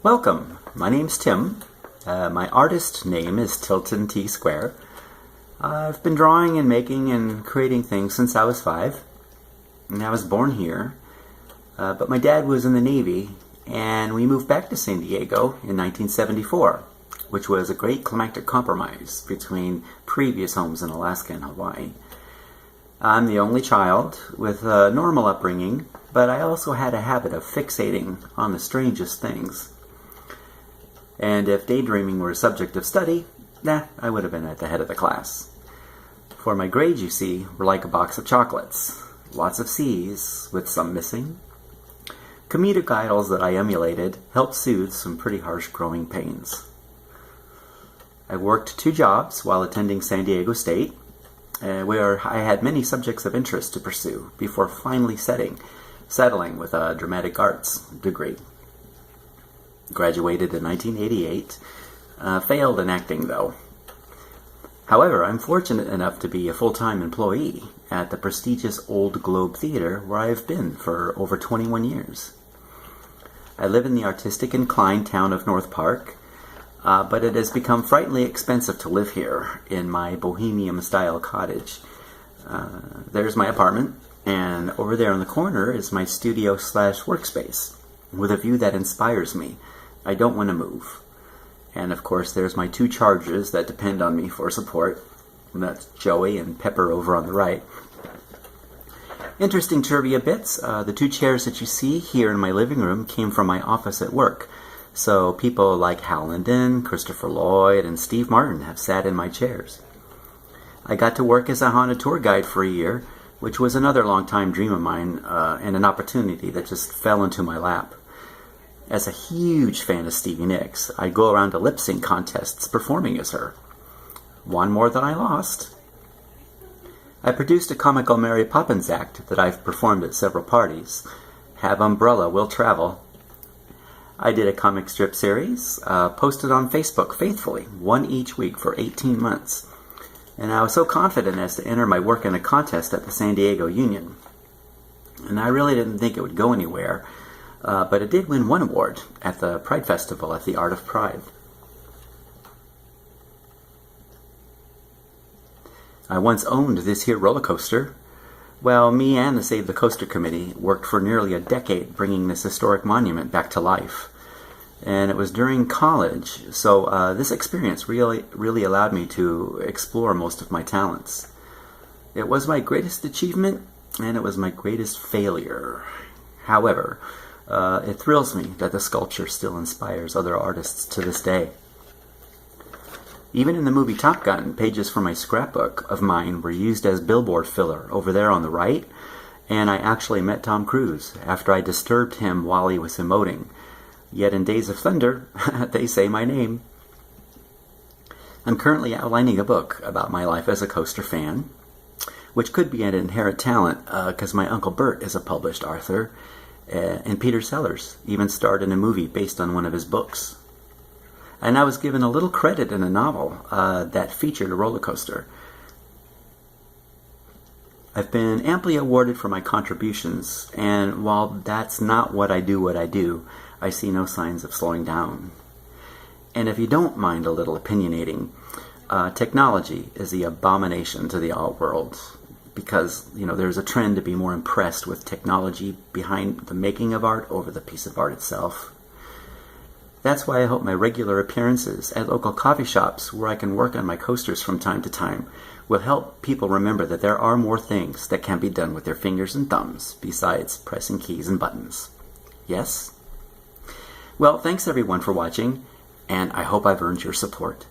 Welcome, my name's Tim. My artist name is Tilton T Square. I've been drawing and making and creating things since I was 5. And I was born here, but my dad was in the Navy and we moved back to San Diego in 1974, which was a great climactic compromise between previous homes in Alaska and Hawaii. I'm the only child with a normal upbringing, but I also had a habit of fixating on the strangest things. And if daydreaming were a subject of study, I would have been at the head of the class. For my grades, you see, were like a box of chocolates. Lots of C's, with some missing. Comedic idols that I emulated helped soothe some pretty harsh growing pains. I worked 2 jobs while attending San Diego State, where I had many subjects of interest to pursue before finally settling with a dramatic arts degree. Graduated in 1988, failed in acting though. However, I'm fortunate enough to be a full-time employee at the prestigious Old Globe Theater where I've been for over 21 years. I live in the artistic inclined town of North Park, but it has become frighteningly expensive to live here in my bohemian-style cottage. There's my apartment, and over there in the corner is my studio/workspace, with a view that inspires me. I don't want to move. And of course, there's my 2 chargers that depend on me for support. And that's Joey and Pepper over on the right. Interesting trivia bits. The 2 chairs that you see here in my living room came from my office at work. So people like Hal Linden, Christopher Lloyd, and Steve Martin have sat in my chairs. I got to work as a haunted tour guide for a year, which was another long-time dream of mine, and an opportunity that just fell into my lap. As a huge fan of Stevie Nicks, I'd go around to lip-sync contests performing as her. One more than I lost. I produced a comical Mary Poppins act that I've performed at several parties. Have Umbrella Will Travel. I did a comic strip series, posted on Facebook faithfully, 1 each week for 18 months. And I was so confident as to enter my work in a contest at the San Diego Union. And I really didn't think it would go anywhere, but it did win 1 award at the Pride Festival at the Art of Pride. I once owned this here roller coaster. Well, me and the Save the Coaster Committee worked for nearly a decade bringing this historic monument back to life. And it was during college, so this experience really allowed me to explore most of my talents. It was my greatest achievement, and it was my greatest failure. However, it thrills me that the sculpture still inspires other artists to this day. Even in the movie Top Gun, pages from my scrapbook of mine were used as billboard filler over there on the right, and I actually met Tom Cruise after I disturbed him while he was emoting. Yet in Days of Thunder, they say my name. I'm currently outlining a book about my life as a coaster fan, which could be an inherent talent because my Uncle Bert is a published author, and Peter Sellers even starred in a movie based on one of his books. And I was given a little credit in a novel that featured a roller coaster. I've been amply awarded for my contributions, and while that's not what I do, I see no signs of slowing down. And if you don't mind a little opinionating, technology is the abomination to the art world, because there's a trend to be more impressed with technology behind the making of art over the piece of art itself. That's why I hope my regular appearances at local coffee shops where I can work on my coasters from time to time will help people remember that there are more things that can be done with their fingers and thumbs besides pressing keys and buttons. Yes? Well, thanks everyone for watching, and I hope I've earned your support.